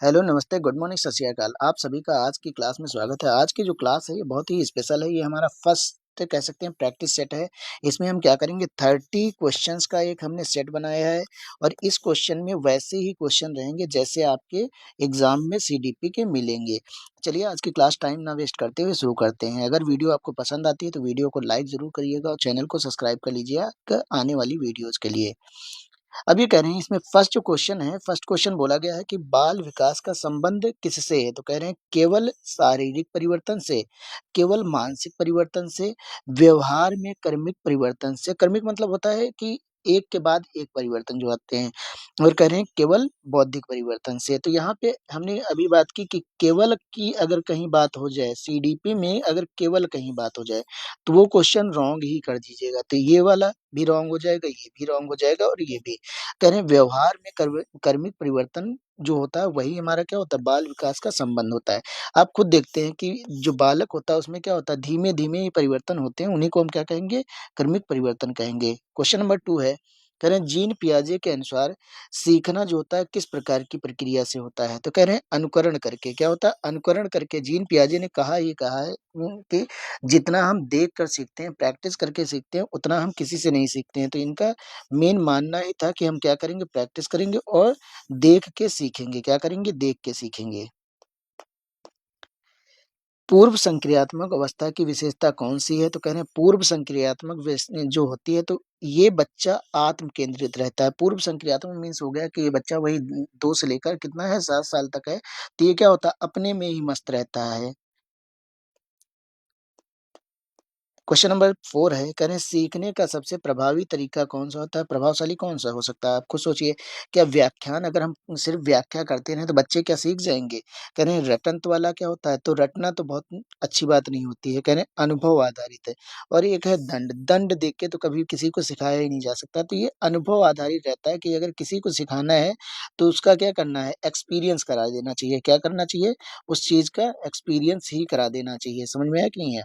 Hello, नमस्ते, good morning, सत श्री अकाल। आप सभी का आज की क्लास में स्वागत है। आज की जो क्लास है ये बहुत ही स्पेशल है। ये हमारा फर्स्ट कह सकते हैं प्रैक्टिस सेट है। इसमें हम क्या करेंगे 30 क्वेश्चंस का एक हमने सेट बनाया है और इस क्वेश्चन में वैसे ही क्वेश्चन रहेंगे जैसे आपके एग्जाम में सीडीपी के मिलेंगे। चलिए आज की क्लास टाइम ना वेस्ट करते हुए शुरू करते हैं। अगर वीडियो आपको पसंद आती है तो वीडियो को लाइक जरूर करिएगा और चैनल को सब्सक्राइब कर लीजिएगा आने वाली वीडियोज के लिए। अब ये कह रहे हैं इसमें फर्स्ट जो क्वेश्चन है, फर्स्ट क्वेश्चन बोला गया है कि बाल विकास का संबंध किससे है? तो कह रहे हैं केवल शारीरिक परिवर्तन से, केवल मानसिक परिवर्तन से, व्यवहार में कर्मिक परिवर्तन से। कर्मिक मतलब होता है कि एक के बाद एक परिवर्तन जो आते हैं, और कह रहे हैं केवल बौद्धिक परिवर्तन से। तो यहाँ पे हमने अभी बात की कि केवल की अगर कहीं बात हो जाए, सीडीपी में अगर केवल कहीं बात हो जाए तो वो क्वेश्चन रॉन्ग ही कर दीजिएगा। तो ये वाला भी रॉन्ग हो जाएगा, ये भी रॉन्ग हो जाएगा और ये भी। कह रहे हैं व्यवहार में कर्मिक परिवर्तन जो होता है वही हमारा क्या होता है, बाल विकास का संबंध होता है। आप खुद देखते हैं कि जो बालक होता है उसमें क्या होता है, धीमे धीमे ही परिवर्तन होते हैं, उन्हीं को हम क्या कहेंगे, कर्मिक परिवर्तन कहेंगे। क्वेश्चन नंबर 2 है, कह रहे हैं जीन पियाजे के अनुसार सीखना जो होता है किस प्रकार की प्रक्रिया से होता है? तो कह रहे हैं अनुकरण करके। क्या होता है? अनुकरण करके। जीन पियाजे ने कहा, ये कहा है कि जितना हम देख कर सीखते हैं, प्रैक्टिस करके सीखते हैं, उतना हम किसी से नहीं सीखते हैं। तो इनका मेन मानना ही था कि हम क्या करेंगे, प्रैक्टिस करेंगे और देख के सीखेंगे। क्या करेंगे? देख के सीखेंगे। पूर्व संक्रियात्मक अवस्था की विशेषता कौन सी है? तो कह रहे हैं पूर्व संक्रियात्मक जो होती है तो ये बच्चा आत्म केंद्रित रहता है। पूर्व संक्रियात्मक मीन्स हो गया कि ये बच्चा वही 2 से लेकर कितना है, 7 साल तक है। तो ये क्या होता है, अपने में ही मस्त रहता है। क्वेश्चन नंबर 4 है, कह रहे हैं सीखने का सबसे प्रभावी तरीका कौन सा होता है, प्रभावशाली कौन सा हो सकता है? आप खुद सोचिए। क्या व्याख्यान, अगर हम सिर्फ व्याख्या करते रहें तो बच्चे क्या सीख जाएंगे? कह रहे हैं रटंत वाला क्या होता है, तो रटना तो बहुत अच्छी बात नहीं होती है। कह रहे हैं अनुभव आधारित है। और एक है दंड। दंड देख के तो कभी किसी को सिखाया ही नहीं जा सकता। तो ये अनुभव आधारित रहता है कि अगर किसी को सिखाना है तो उसका क्या करना है, एक्सपीरियंस करा देना चाहिए। क्या करना चाहिए? उस चीज का एक्सपीरियंस ही करा देना चाहिए। समझ में आया कि नहीं है?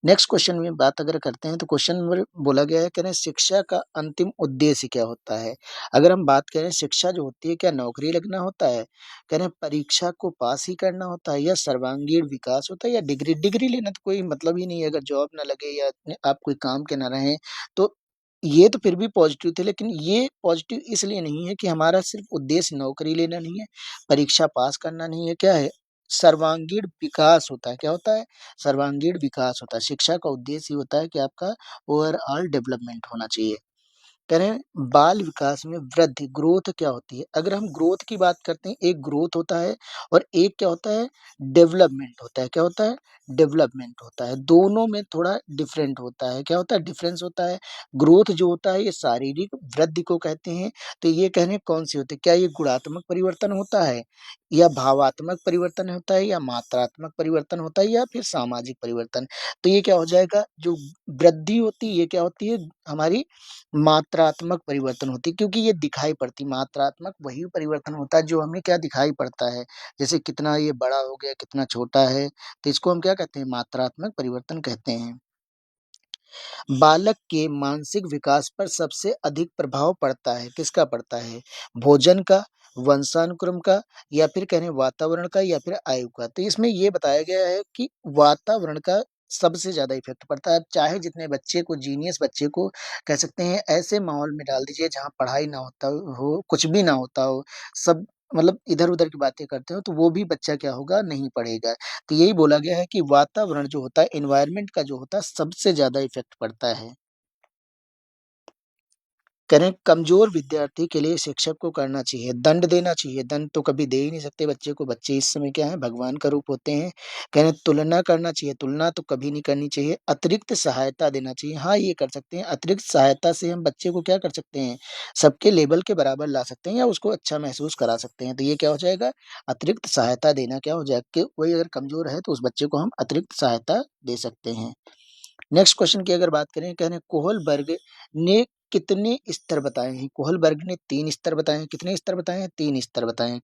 नेक्स्ट क्वेश्चन में बात अगर करते हैं तो क्वेश्चन नंबर बोला गया है, कह रहे हैं शिक्षा का अंतिम उद्देश्य क्या होता है? अगर हम बात करें शिक्षा जो होती है, क्या नौकरी लगना होता है? कह रहे हैं परीक्षा को पास ही करना होता है, या सर्वांगीण विकास होता है, या डिग्री डिग्री लेना तो कोई मतलब ही नहीं है। अगर जॉब ना लगे या आप कोई काम के ना रहे तो ये तो फिर भी पॉजिटिव थे, लेकिन ये पॉजिटिव इसलिए नहीं है कि हमारा सिर्फ उद्देश्य नौकरी लेना नहीं है, परीक्षा पास करना नहीं है। क्या है? सर्वांगीण विकास होता है। क्या होता है? सर्वांगीण विकास होता है। शिक्षा का उद्देश्य ही होता है कि आपका ओवरऑल डेवलपमेंट होना चाहिए। कह रहे हैं बाल विकास में वृद्धि, ग्रोथ क्या होती है? अगर हम ग्रोथ की बात करते हैं, एक ग्रोथ होता है और एक क्या होता है, डेवलपमेंट होता है। क्या होता है? डेवलपमेंट होता है। दोनों में थोड़ा डिफरेंट होता है। क्या होता है? डिफरेंस होता है। ग्रोथ जो होता है ये शारीरिक वृद्धि को कहते हैं। तो ये कह रहे हैं कौन सी होती है, क्या ये गुणात्मक परिवर्तन होता है, या भावात्मक परिवर्तन होता है, या मात्रात्मक परिवर्तन होता है, या फिर सामाजिक परिवर्तन? तो ये क्या हो जाएगा, जो वृद्धि होती है ये क्या होती है, हमारी मात्रात्मक परिवर्तन होती है, क्योंकि ये दिखाई पड़ती। मात्रात्मक वही परिवर्तन होता है जो हमें क्या दिखाई पड़ता है, जैसे कितना ये बड़ा हो गया, कितना छोटा है, तो इसको हम क्या कहते हैं, मात्रात्मक परिवर्तन कहते हैं। बालक के मानसिक विकास पर सबसे अधिक प्रभाव पड़ता है, किसका पड़ता है? भोजन का, वंशानुक्रम का, या फिर कह रहे हैं वातावरण का, या फिर आयु का? तो इसमें ये बताया गया है कि वातावरण का सबसे ज्यादा इफेक्ट पड़ता है। आप चाहे जितने बच्चे को, जीनियस बच्चे को कह सकते हैं, ऐसे माहौल में डाल दीजिए जहाँ पढ़ाई ना होता हो, कुछ भी ना होता हो, सब मतलब इधर उधर की बातें करते हो, तो वो भी बच्चा क्या होगा, नहीं पढ़ेगा। तो यही बोला गया है कि वातावरण जो होता है, एनवायरनमेंट का जो होता है, सबसे ज्यादा इफेक्ट पड़ता है। करें कमजोर विद्यार्थी के लिए शिक्षक को करना चाहिए, दंड देना चाहिए। दंड तो कभी दे ही नहीं सकते बच्चे को। बच्चे इस समय क्या है, भगवान का रूप होते हैं। कह रहे हैं तुलना करना चाहिए, तुलना तो कभी नहीं करनी चाहिए। अतिरिक्त सहायता देना चाहिए, हाँ ये कर सकते हैं। अतिरिक्त सहायता से हम बच्चे को क्या कर सकते हैं, सबके लेवल के बराबर ला सकते हैं, या उसको अच्छा महसूस करा सकते हैं। तो ये क्या हो जाएगा, अतिरिक्त सहायता देना। क्या हो जाएगा कि वही अगर कमजोर है तो उस बच्चे को हम अतिरिक्त सहायता दे सकते हैं। नेक्स्ट क्वेश्चन की अगर बात करें, कह रहे हैं कोहलबर्ग ने कितने स्तर बताए हैं? कोहलबर्ग ने 3 स्तर बताए हैं। कितने स्तर बताए हैं? 3 स्तर बताए हैं।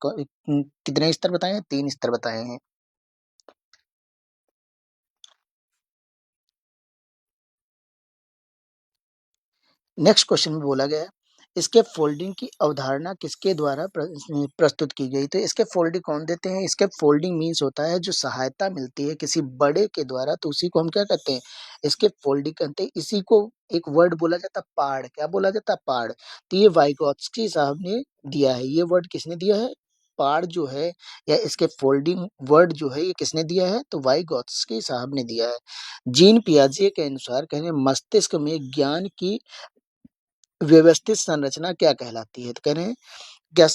कितने स्तर बताए हैं? 3 स्तर बताए हैं। नेक्स्ट क्वेश्चन में बोला गया है स्कैफोल्डिंग की अवधारणा किसके द्वारा प्रस्तुत की गई? तो स्कैफोल्डिंग कौन देते हैं? स्कैफोल्डिंग मीन्स होता है जो सहायता मिलती है किसी बड़े के द्वारा, तो उसी को हम क्या कहते हैं? स्कैफोल्डिंग कहते हैं। इसी को एक वर्ड बोला जाता है पाड़। क्या बोला जाता है? पाड़। तो ये वाइगोत्स्की साहब ने दिया है। ये वर्ड किसने दिया है? पाड़ जो है या स्कैफोल्डिंग वर्ड जो है ये किसने दिया है? तो वाइगोत्स्की साहब ने दिया है। जीन पियाजे के अनुसार कह रहे हैं मस्तिष्क में ज्ञान की व्यवस्थित संरचना क्या कहलाती है? तो कह रहे हैं क्या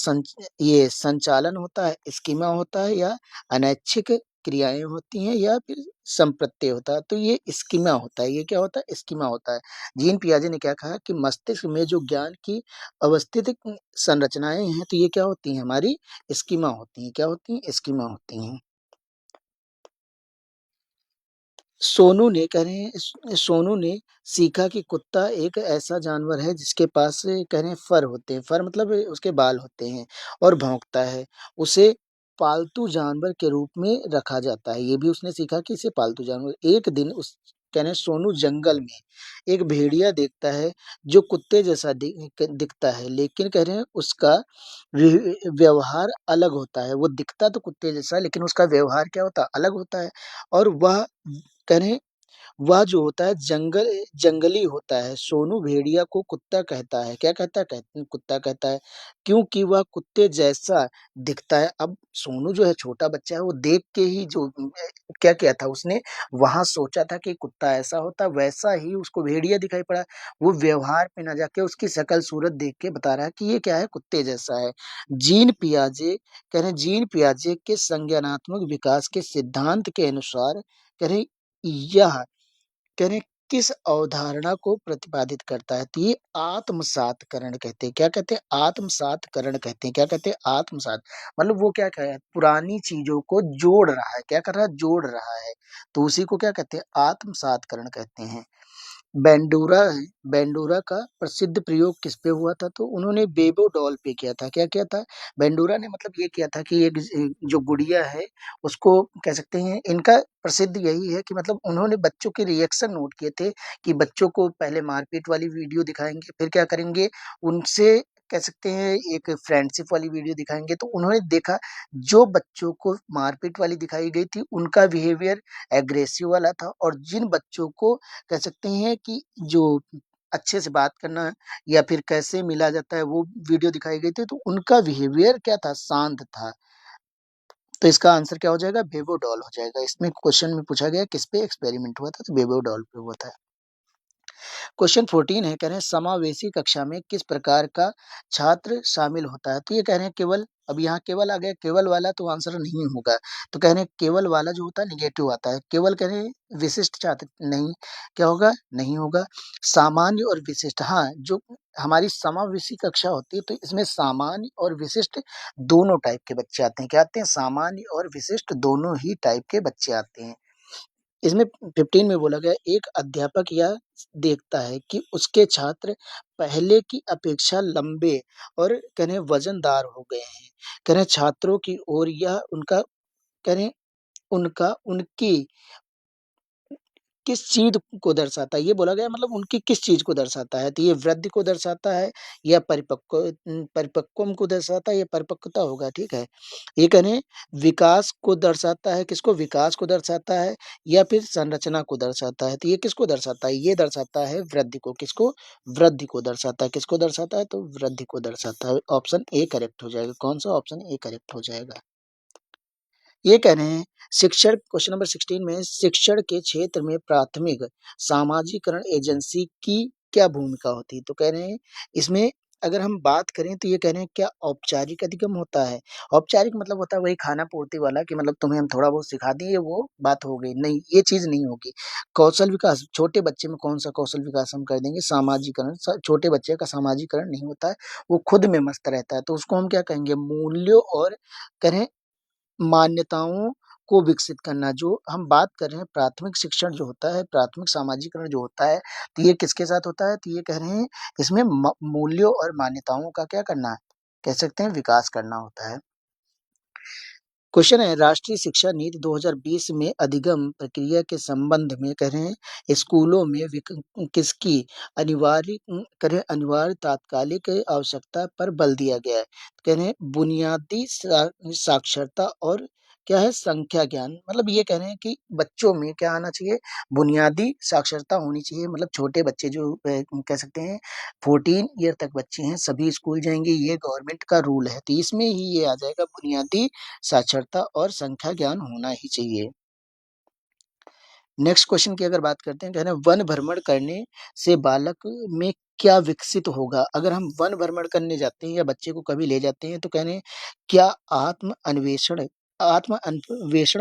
ये संचालन होता है, स्कीमा होता है या अनैच्छिक क्रियाएं होती हैं या फिर संप्रत्यय होता है? तो ये स्कीमा होता है। ये क्या होता है? स्कीमा होता है। जीन पियाजे ने क्या कहा कि मस्तिष्क में जो ज्ञान की अवस्थित संरचनाएं हैं तो ये क्या होती हैं? हमारी स्कीमा होती हैं। क्या होती हैं? स्कीमा होती हैं। सोनू ने कह रहे हैं सोनू ने सीखा कि कुत्ता एक ऐसा जानवर है जिसके पास कह रहे हैं फर होते हैं। फर मतलब उसके बाल होते हैं और भौंकता है। उसे पालतू जानवर के रूप में रखा जाता है। ये भी उसने सीखा कि इसे पालतू जानवर। एक दिन उस कह रहे हैं सोनू जंगल में एक भेड़िया देखता है जो कुत्ते जैसा दिखता है, लेकिन कह रहे हैं उसका व्यवहार अलग होता है। वो दिखता तो कुत्ते जैसा लेकिन उसका व्यवहार क्या होता है? अलग होता है। और वह कह रहे हैं वह जो होता है जंगली होता है। सोनू भेड़िया को कुत्ता कहता है। क्या कहता है? कुत्ता कहता है क्योंकि वह कुत्ते जैसा दिखता है। अब सोनू जो है छोटा बच्चा है, वो देख के ही जो क्या किया था उसने, वहां सोचा था कि कुत्ता ऐसा होता, वैसा ही उसको भेड़िया दिखाई पड़ा। वो व्यवहार पे ना जाके उसकी शकल सूरत देख के बता रहा है कि ये क्या है? कुत्ते जैसा है। जीन पियाजे कह रहे हैं जीन पियाजे के संज्ञानात्मक विकास के सिद्धांत के अनुसार कह रहे हैं, यह कह रहे हैं किस अवधारणा को प्रतिपादित करता है? तो ये आत्मसातकरण कहते हैं। क्या कहते हैं? आत्मसातकरण कहते हैं। क्या कहते हैं? आत्मसात मतलब वो क्या कह पुरानी चीजों को जोड़ रहा है। क्या कर रहा है? जोड़ रहा है। तो उसी को क्या कहते हैं? आत्मसातकरण कहते हैं। बेंडोरा है, बेंडोरा का प्रसिद्ध प्रयोग किस पे हुआ था? तो उन्होंने बेबो डॉल पे किया था। क्या किया था? बेंडोरा ने मतलब ये किया था कि एक जो गुड़िया है उसको कह सकते हैं, इनका प्रसिद्ध यही है कि मतलब उन्होंने बच्चों के रिएक्शन नोट किए थे कि बच्चों को पहले मारपीट वाली वीडियो दिखाएंगे, फिर क्या करेंगे उनसे कह सकते हैं एक फ्रेंडशिप वाली वीडियो दिखाएंगे। तो उन्होंने देखा जो बच्चों को मारपीट वाली दिखाई गई थी उनका बिहेवियर एग्रेसिव वाला था, और जिन बच्चों को कह सकते हैं कि जो अच्छे से बात करना या फिर कैसे मिला जाता है वो वीडियो दिखाई गई थी, तो उनका बिहेवियर क्या था? शांत था। तो इसका आंसर क्या हो जाएगा? बेबो डॉल हो जाएगा। इसमें क्वेश्चन में पूछा गया किस पे एक्सपेरिमेंट हुआ था? तो बेबो डॉल पे हुआ था। क्वेश्चन 14 है, कह रहे हैं समावेशी कक्षा में किस प्रकार का छात्र शामिल होता है? तो ये कह रहे हैं केवल। अब यहाँ केवल आ गया, केवल वाला तो आंसर नहीं होगा। तो कह रहे हैं केवल वाला जो होता है निगेटिव आता है। केवल कह रहे हैं विशिष्ट छात्र नहीं। क्या होगा? नहीं होगा। सामान्य और विशिष्ट, हाँ, जो हमारी समावेशी कक्षा होती है तो इसमें सामान्य और विशिष्ट दोनों टाइप के बच्चे आते हैं। क्या आते हैं? सामान्य और विशिष्ट दोनों ही टाइप के बच्चे आते हैं। इसमें 15 में बोला गया एक अध्यापक यह देखता है कि उसके छात्र पहले की अपेक्षा लंबे और कह रहे हैं वजनदार हो गए हैं। कह रहे हैं छात्रों की ओर यह उनका कह रहे हैं उनका उनकी किस चीज को दर्शाता है? ये बोला गया मतलब उनकी किस चीज को दर्शाता है? तो ये वृद्धि को दर्शाता है या परिपक्वम को दर्शाता है? ये परिपक्वता होगा। ठीक है। ये कह रहे हैं विकास को दर्शाता है। किसको? विकास को दर्शाता है या फिर संरचना को दर्शाता है? तो ये किसको दर्शाता है? ये दर्शाता है वृद्धि को। किसको? वृद्धि को दर्शाता है। किसको दर्शाता है? तो वृद्धि को दर्शाता है। ऑप्शन ए करेक्ट हो जाएगा। कौन सा? ऑप्शन ए करेक्ट हो जाएगा। ये कह रहे हैं शिक्षण क्वेश्चन नंबर 16 में शिक्षण के क्षेत्र में प्राथमिक सामाजिकरण एजेंसी की क्या भूमिका होती है? तो कह रहे हैं इसमें अगर हम बात करें तो ये कह रहे हैं क्या औपचारिक अधिगम होता है? औपचारिक मतलब होता है वही खाना पूर्ति वाला कि मतलब तुम्हें हम थोड़ा बहुत सिखा दिए वो बात हो गई। नहीं, ये चीज नहीं होगी। कौशल विकास, छोटे बच्चे में कौन सा कौशल विकास हम कर देंगे? सामाजिकरण। छोटे बच्चे का सामाजिकरण नहीं होता है, वो खुद में मस्त रहता है, तो उसको हम क्या कहेंगे? मूल्यों और करें मान्यताओं को विकसित करना। जो हम बात कर रहे हैं प्राथमिक शिक्षण जो होता है, प्राथमिक सामाजिकरण जो होता है, तो ये किसके साथ होता है? तो ये कह रहे हैं इसमें मूल्यों और मान्यताओं का क्या करना है? कह सकते हैं विकास करना होता है। क्वेश्चन है राष्ट्रीय शिक्षा नीति 2020 में अधिगम प्रक्रिया के संबंध में कह रहे हैं स्कूलों में किसकी अनिवार्य तात्कालिक आवश्यकता पर बल दिया गया है। कह रहे हैं बुनियादी साक्षरता और क्या है संख्या ज्ञान, मतलब ये कह रहे हैं कि बच्चों में क्या आना चाहिए, बुनियादी साक्षरता होनी चाहिए, मतलब छोटे बच्चे जो कह सकते हैं 14 ईयर तक बच्चे हैं सभी स्कूल जाएंगे, ये गवर्नमेंट का रूल है, तो इसमें ही ये आ जाएगा बुनियादी साक्षरता और संख्या ज्ञान होना ही चाहिए। नेक्स्ट क्वेश्चन की अगर बात करते हैं, कह रहे हैं वन भ्रमण करने से बालक में क्या विकसित होगा। अगर हम वन भ्रमण करने जाते हैं या बच्चे को कभी ले जाते हैं तो कह रहे हैं क्या आत्म अन्वेषण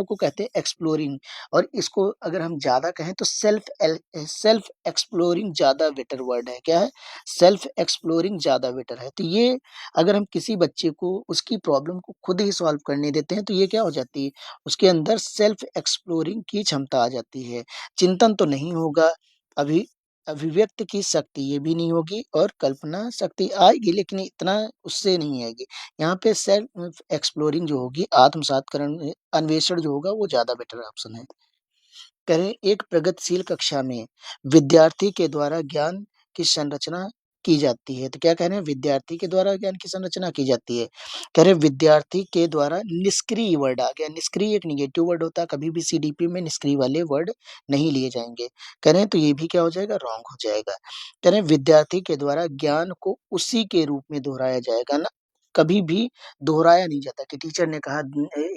को कहते हैं एक्सप्लोरिंग, और इसको अगर हम ज्यादा कहें तो सेल्फ एक्सप्लोरिंग ज्यादा बेटर वर्ड है। क्या है, सेल्फ एक्सप्लोरिंग ज्यादा बेटर है। तो ये अगर हम किसी बच्चे को उसकी प्रॉब्लम को खुद ही सॉल्व करने देते हैं तो ये क्या हो जाती है, उसके अंदर सेल्फ एक्सप्लोरिंग की क्षमता आ जाती है। चिंतन तो नहीं होगा, अभी अभिव्यक्त की शक्ति ये भी नहीं होगी, और कल्पना शक्ति आएगी लेकिन इतना उससे नहीं आएगी। यहाँ पे सेल्फ एक्सप्लोरिंग जो होगी, आत्मसातकरण अन्वेषण जो होगा वो ज्यादा बेटर ऑप्शन है। करें एक प्रगतिशील कक्षा में विद्यार्थी के द्वारा ज्ञान की संरचना की जाती है, तो क्या कह रहे हैं विद्यार्थी के द्वारा ज्ञान की संरचना की जाती है। कह रहे हैं विद्यार्थी के द्वारा, निष्क्रिय वर्ड आ गया, निष्क्रिय एक निगेटिव वर्ड होता है, कभी भी सीडीपी में निष्क्रिय वाले वर्ड नहीं लिए जाएंगे। कह रहे हैं तो ये भी क्या हो जाएगा, रॉन्ग हो जाएगा। कह रहे हैं विद्यार्थी के द्वारा ज्ञान को उसी के रूप में दोहराया जाएगा ना, कभी भी दोहराया नहीं जाता कि टीचर ने कहा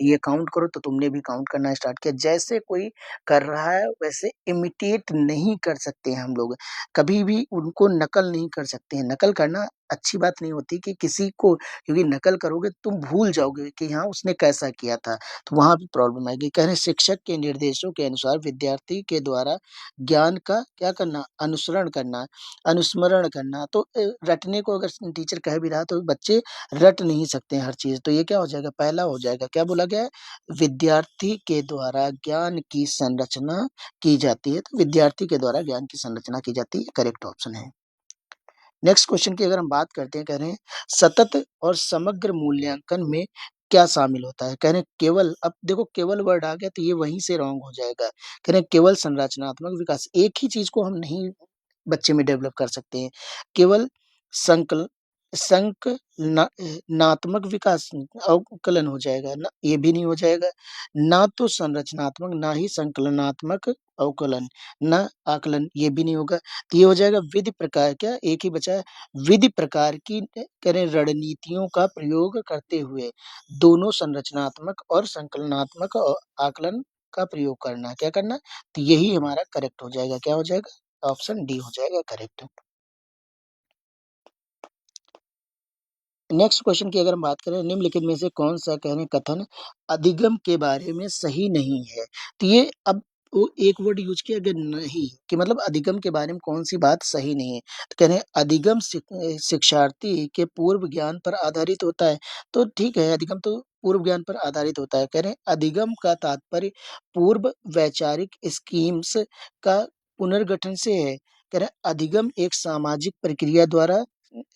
ये काउंट करो तो तुमने भी काउंट करना स्टार्ट किया, जैसे कोई कर रहा है वैसे इमिटेट नहीं कर सकते हैं हम लोग, कभी भी उनको नकल नहीं कर सकते हैं। नकल करना अच्छी बात नहीं होती कि किसी को, क्योंकि नकल करोगे तुम भूल जाओगे कि हाँ उसने कैसा किया था, तो वहां भी प्रॉब्लम आएगी। कह रहे हैं शिक्षक के निर्देशों के अनुसार विद्यार्थी के द्वारा ज्ञान का क्या करना, अनुसरण करना, अनुस्मरण करना। तो रटने को अगर टीचर कह भी रहा तो बच्चे रट नहीं सकते हैं हर चीज, तो ये क्या हो जाएगा, पहला हो जाएगा। क्या बोला गया है, विद्यार्थी के द्वारा ज्ञान की संरचना की जाती है, तो विद्यार्थी के द्वारा ज्ञान की संरचना की जाती है, करेक्ट ऑप्शन है। नेक्स्ट क्वेश्चन की अगर हम बात करते हैं, कह रहे हैं सतत और समग्र मूल्यांकन में क्या शामिल होता है। कह रहे हैं केवल, अब देखो केवल वर्ड आ गया तो ये वहीं से रॉन्ग हो जाएगा। कह रहे हैं केवल संरचनात्मक विकास, एक ही चीज को हम नहीं बच्चे में डेवलप कर सकते हैं। केवल संकल संकलनात्मक विकास, अवकलन हो जाएगा ना, ये भी नहीं हो जाएगा। ना तो संरचनात्मक, ना ही संकलनात्मक अवकलन, ना आकलन, ये भी नहीं होगा। तो ये हो जाएगा विधि प्रकार, क्या एक ही बचा है, विधि प्रकार की करें रणनीतियों का प्रयोग करते हुए दोनों संरचनात्मक और संकलनात्मक आकलन का प्रयोग करना, क्या करना, तो यही हमारा करेक्ट हो जाएगा। क्या हो जाएगा, ऑप्शन डी हो जाएगा करेक्ट। नेक्स्ट क्वेश्चन की अगर हम बात करें, निम्नलिखित में से कौन सा कहने कथन अधिगम के बारे में सही नहीं है। तो ये अब वो एक वर्ड यूज किया गया नहीं, कि मतलब अधिगम के बारे में कौन सी बात सही नहीं है। तो कह रहे हैं अधिगम शिक्षार्थी के पूर्व ज्ञान पर आधारित होता है, तो ठीक है अधिगम तो पूर्व ज्ञान पर आधारित होता है। कह रहे हैं अधिगम का तात्पर्य पूर्व वैचारिक स्कीम्स का पुनर्गठन से है। कह रहे हैं अधिगम एक सामाजिक प्रक्रिया द्वारा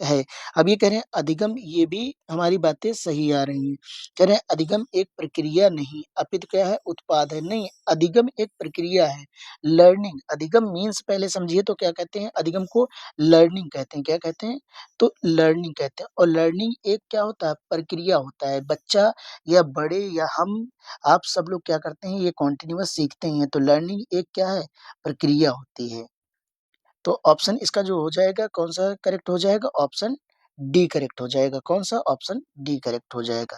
है। अब ये कह रहे हैं अधिगम, ये भी हमारी बातें सही आ रही हैं। कह रहे हैं अधिगम एक प्रक्रिया नहीं अपितु क्या है, उत्पाद है। नहीं, अधिगम एक प्रक्रिया है, लर्निंग। अधिगम मीन्स पहले समझिए तो क्या कहते हैं, अधिगम को लर्निंग कहते हैं। क्या कहते हैं, तो लर्निंग कहते हैं। और लर्निंग एक क्या होता है, प्रक्रिया होता है। बच्चा या बड़े या हम, आप सब लोग क्या करते हैं, ये कॉन्टिन्यूअस सीखते हैं, तो लर्निंग एक क्या है, प्रक्रिया होती है। तो ऑप्शन इसका जो हो जाएगा, कौन सा करेक्ट हो जाएगा, ऑप्शन डी करेक्ट हो जाएगा। कौन सा, ऑप्शन डी करेक्ट हो जाएगा।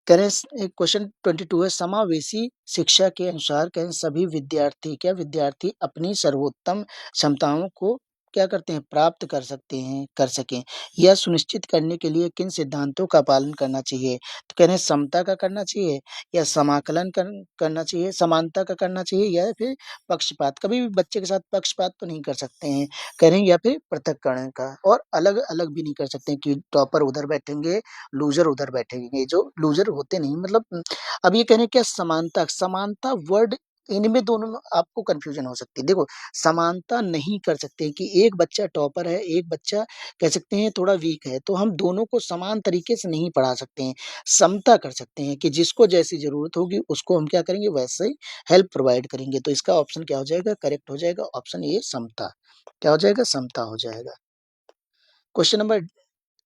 करें क्वेश्चन 22 है समावेशी शिक्षा के अनुसार कहें सभी विद्यार्थी, क्या विद्यार्थी अपनी सर्वोत्तम क्षमताओं को क्या करते हैं, प्राप्त कर सकते हैं, कर सकें, यह सुनिश्चित करने के लिए किन सिद्धांतों का पालन करना चाहिए। तो कह रहे हैं समता का करना चाहिए, या समाकलन करना चाहिए, समानता का करना चाहिए, या फिर पक्षपात, कभी भी बच्चे के साथ पक्षपात तो नहीं कर सकते हैं। कह रहे हैं या फिर पृथक्करण का, और अलग अलग भी नहीं कर सकते हैं कि टॉपर उधर बैठेंगे, लूजर उधर बैठेंगे, जो लूजर होते नहीं, मतलब अब ये कह रहे हैं क्या समानता, समानता वर्ड इनमें दोनों में आपको कन्फ्यूजन हो सकती है। देखो, समानता नहीं कर सकते कि एक बच्चा टॉपर है, एक बच्चा कह सकते हैं थोड़ा वीक है, तो हम दोनों को समान तरीके से नहीं पढ़ा सकते हैं। समता कर सकते हैं कि जिसको जैसी ज़रूरत होगी, उसको हम क्या करेंगे, वैसे ही हेल्प प्रोवाइड करेंगे। तो इसका ऑप्शन क्या हो जाएगा, करेक्ट हो जाएगा ऑप्शन ए समता। क्या हो जाएगा, समता हो जाएगा। क्वेश्चन नंबर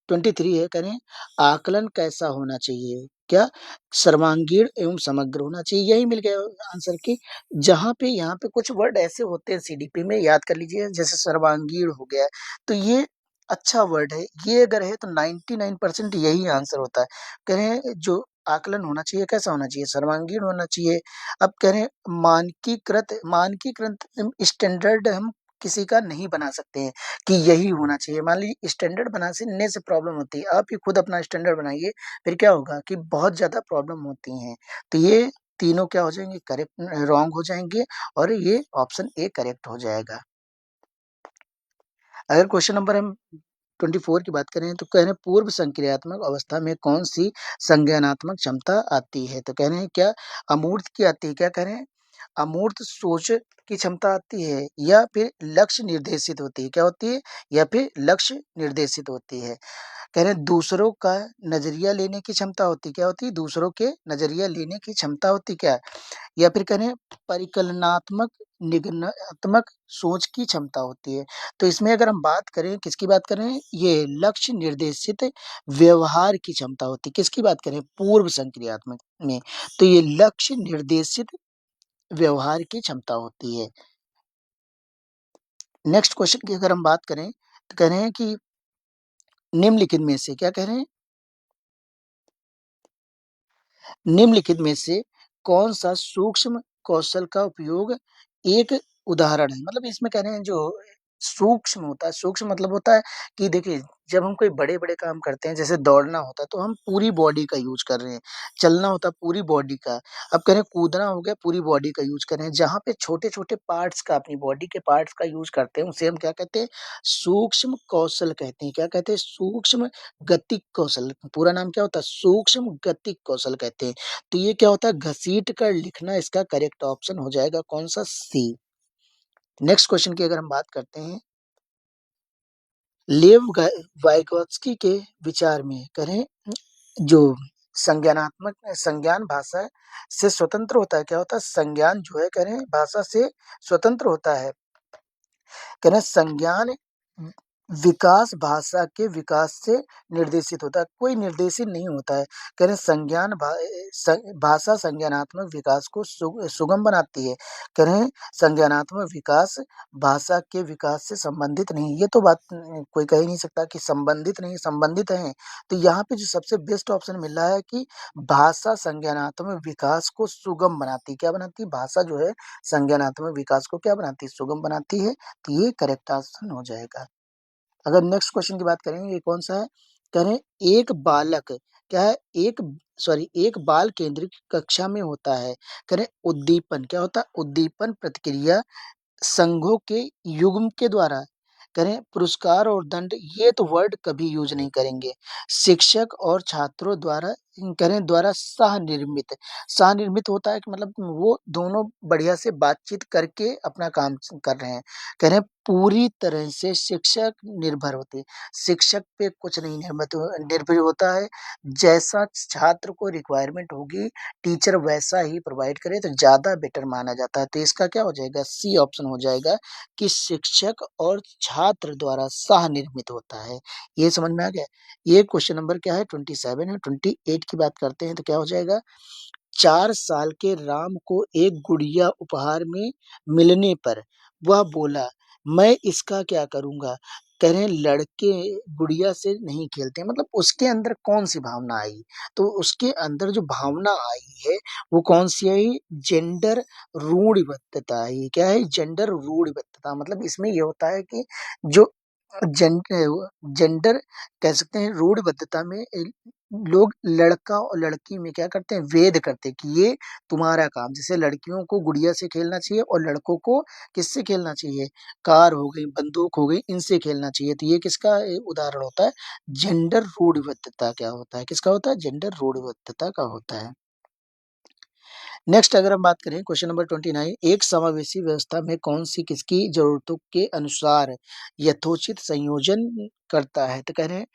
23 है, करें आकलन कैसा होना चाहिए? क्या सर्वांगीण एवं समग्र होना चाहिए? यही मिल गया आंसर की जहाँ पे यहाँ पे कुछ वर्ड ऐसे होते हैं सीडीपी में, याद कर लीजिए, जैसे सर्वांगीण हो गया, तो ये अच्छा वर्ड है। ये अगर है तो 99% यही आंसर होता है। कह रहे हैं जो आकलन होना चाहिए कैसा होना चाहिए, सर्वांगीण होना चाहिए। अब कह रहे हैं मानकीकृत, मानकीकृत स्टैंडर्ड हम किसी का नहीं बना सकते हैं कि यही होना चाहिए। मान लीजिए स्टैंडर्ड बनाने से प्रॉब्लम होती है, आप ही खुद अपना स्टैंडर्ड बनाइए, फिर क्या होगा कि बहुत ज़्यादा प्रॉब्लम होती हैं। तो ये तीनों क्या हो जाएँगे, करेक्ट रॉन्ग हो जाएँगे और ये ऑप्शन ए करेक्ट हो जाएगा। अगर क्वेश्चन नंबर हम 24 की बात करें तो कह रहे हैं पूर्व संक्रियात्मक अवस्था में कौन-सी संज्ञानात्मक क्षमता आती है? तो कह रहे हैं क्या अमूर्त की आती है? क्या कह रहे हैं? अमूर्त सोच की क्षमता आती है या फिर लक्ष्य निर्देशित होती है? क्या होती है? या फिर लक्ष्य निर्देशित होती है। कह रहे हैं दूसरों का नज़रिया लेने की क्षमता होती है। क्या होती है? दूसरों के नज़रिया लेने की क्षमता होती क्या? या फिर करें परिकलनात्मक निगमनात्मक सोच की क्षमता होती है। तो इसमें अगर हम बात करें, किसकी बात कर रहे हैं? ये लक्ष्य निर्देशित व्यवहार की क्षमता होती है। किसकी बात करें? पूर्व संक्रियात्मक में। तो ये लक्ष्य निर्देशित व्यवहार की क्षमता होती है। नेक्स्ट क्वेश्चन की अगर हम बात करें, तो कह रहे हैं कि निम्नलिखित में से क्या कह रहे हैं? निम्नलिखित में से कौन-सा सूक्ष्म कौशल का उपयोग एक उदाहरण है? मतलब इसमें कह रहे हैं जो सूक्ष्म होता है, सूक्ष्म मतलब होता है कि देखिए, जब हम कोई बड़े-बड़े काम करते हैं, जैसे दौड़ना होता है, तो हम पूरी बॉडी का यूज़ कर रहे हैं, चलना होता है पूरी बॉडी का। अब कह रहे हैं कूदना हो गया, पूरी बॉडी का यूज़ कर रहे हैं। जहाँ पे छोटे-छोटे पार्ट्स का, अपनी बॉडी के पार्ट्स का यूज़ करते हैं, उसे हम क्या कहते हैं? सूक्ष्म कौशल कहते हैं। क्या कहते हैं? सूक्ष्म गतिक कौशल। पूरा नाम क्या होता है? सूक्ष्म गतिक कौशल कहते हैं। तो ये क्या होता है? घसीट कर लिखना इसका करेक्ट ऑप्शन हो जाएगा कौन-सा? सी। नेक्स्ट क्वेश्चन की अगर हम बात करते हैं, लेव वाइगोत्स्की के विचार में करें जो संज्ञानात्मक संज्ञान भाषा से स्वतंत्र होता है। क्या होता है? संज्ञान जो है कह रहे हैं भाषा से स्वतंत्र होता है। कह रहे हैं संज्ञान विकास भाषा के विकास से निर्देशित होता है, कोई निर्देशित नहीं होता है। कह रहे हैं भाषा संज्ञानात्मक विकास को सुगम बनाती है। कह रहे हैं संज्ञानात्मक विकास भाषा के विकास से संबंधित नहीं। ये तो बात कोई कह ही नहीं सकता कि संबंधित नहीं, संबंधित हैं। तो यहाँ पे जो सबसे बेस्ट ऑप्शन मिल रहा है कि भाषा संज्ञानात्मक विकास को सुगम बनाती है। क्या बनाती है? भाषा जो है संज्ञानात्मक विकास को क्या बनाती है? सुगम बनाती है। तो ये करेक्ट ऑप्शन हो जाएगा। अगर नेक्स्ट क्वेश्चन की बात करें, ये कौन-सा है? कह रहे हैं एक बालक क्या है? एक बाल केंद्रित कक्षा में होता है। कह रहे हैं उद्दीपन क्या होता है? उद्दीपन प्रतिक्रिया संघों के युग्म के द्वारा करें पुरस्कार और दंड, ये तो वर्ड कभी यूज नहीं करेंगे। शिक्षक और छात्रों द्वारा करें द्वारा सह निर्मित होता है कि मतलब वो दोनों बढ़िया से बातचीत करके अपना काम कर रहे हैं। कह रहे हैं पूरी तरह से शिक्षक निर्भर होते हैं, शिक्षक पे कुछ नहीं निर्भर होता है। जैसा छात्र को रिक्वायरमेंट होगी, टीचर वैसा ही प्रोवाइड करे तो ज़्यादा बेटर माना जाता है। तो इसका क्या हो जाएगा? सी ऑप्शन हो जाएगा कि शिक्षक और छात्र द्वारा सह-निर्मित होता है। ये समझ में आ गया? ये क्वेश्चन नंबर क्या है? 27 है। 28 की बात करते हैं तो क्या हो जाएगा? 4 साल के राम को एक गुड़िया उपहार में मिलने पर वह बोला, "मैं इसका क्या करूँगा?" कह रहे हैं लड़के गुड़िया से नहीं खेलते हैं, मतलब उसके अंदर कौन-सी भावना आई? तो उसके अंदर जो भावना आई है, वो कौन-सी आई? जेंडर रूढ़िबद्धता आई। क्या है? जेंडर रूढ़िबद्धता मतलब इसमें ये होता है कि जो जेन जेंडर कह सकते हैं रूढ़िबद्धता में लोग लड़का और लड़की में क्या करते हैं? भेद करते हैं कि ये तुम्हारा काम, जैसे लड़कियों को गुड़िया से खेलना चाहिए और लड़कों को किससे खेलना चाहिए? कार हो गई, बंदूक हो गई, इनसे खेलना चाहिए। तो ये किसका उदाहरण होता है? जेंडर रूढ़िबद्धता क्या होता है? किसका होता है? जेंडर रूढ़िबद्धता का होता है। नेक्स्ट अगर हम बात करें क्वेश्चन नंबर 29, एक समावेशी व्यवस्था में कौन-सी किसकी ज़रूरतों के अनुसार यथोचित संयोजन करता है? तो कह रहे हैं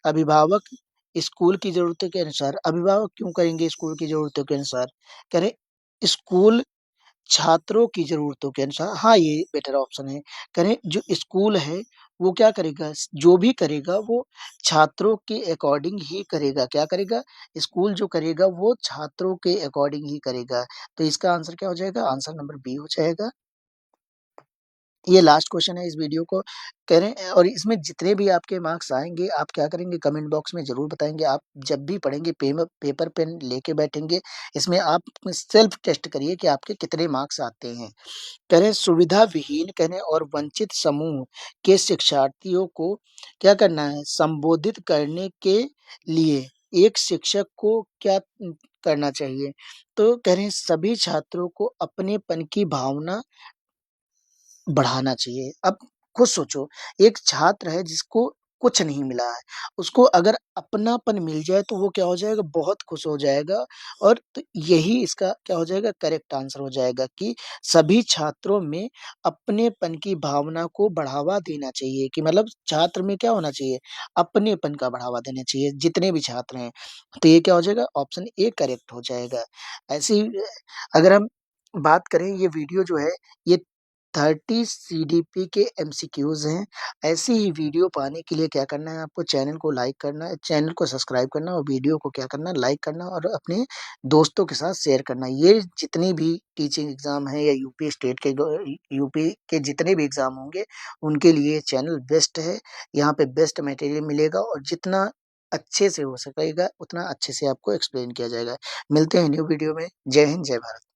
अभिभावक स्कूल की ज़रूरतों के अनुसार। अभिभावक क्यों करेंगे स्कूल की ज़रूरतों के अनुसार? कह रहे स्कूल छात्रों की ज़रूरतों के अनुसार। हाँ, ये बेटर ऑप्शन है। करें जो स्कूल है वो क्या करेगा? जो भी करेगा वो छात्रों के अकॉर्डिंग ही करेगा। क्या करेगा? स्कूल जो करेगा वो छात्रों के अकॉर्डिंग ही करेगा। तो इसका आंसर क्या हो जाएगा? आंसर नंबर बी हो जाएगा। ये लास्ट क्वेश्चन है इस वीडियो को कह रहे हैं और इसमें जितने भी आपके मार्क्स आएँगे, आप क्या करेंगे कमेंट बॉक्स में ज़रूर बताएँगे। आप जब भी पढ़ेंगे पेपर पेन लेके बैठेंगे, इसमें आप सेल्फ टेस्ट करिए कि आपके कितने मार्क्स आते हैं। कह रहे हैं सुविधा विहीन कह रहे हैं और वंचित समूह के शिक्षार्थियों को क्या करना है? संबोधित करने के लिए एक शिक्षक को क्या करना चाहिए? तो कह रहे हैं सभी छात्रों को अपनेपन की भावना बढ़ाना चाहिए। अब खुद सोचो, एक छात्र है जिसको कुछ नहीं मिला है, उसको अगर अपनापन मिल जाए तो वो क्या हो जाएगा? बहुत खुश हो जाएगा और तो यही इसका क्या हो जाएगा? करेक्ट आंसर हो जाएगा कि सभी छात्रों में अपनेपन की भावना को बढ़ावा देना चाहिए कि मतलब छात्र में क्या होना चाहिए? अपनेपन का बढ़ावा देना चाहिए, जितने भी छात्र हैं। तो ये क्या हो जाएगा? ऑप्शन ए करेक्ट हो जाएगा। ऐसे ही अगर हम बात करें ये वीडियो जो है ये 30 सीडीपी के एमसीक्यूज़ हैं। ऐसी ही वीडियो पाने के लिए क्या करना है आपको चैनल को लाइक करना है, चैनल को सब्सक्राइब करना और वीडियो को क्या करना है लाइक करना और अपने दोस्तों के साथ शेयर करना। ये जितनी भी टीचिंग एग्ज़ाम है या यूपी स्टेट के यूपी के जितने भी एग्ज़ाम होंगे उनके लिए चैनल बेस्ट है। यहाँ पे बेस्ट मटेरियल मिलेगा और जितना अच्छे से हो सकेगा उतना अच्छे से आपको एक्सप्लेन किया जाएगा। मिलते हैं न्यू वीडियो में। जय हिंद, जय भारत।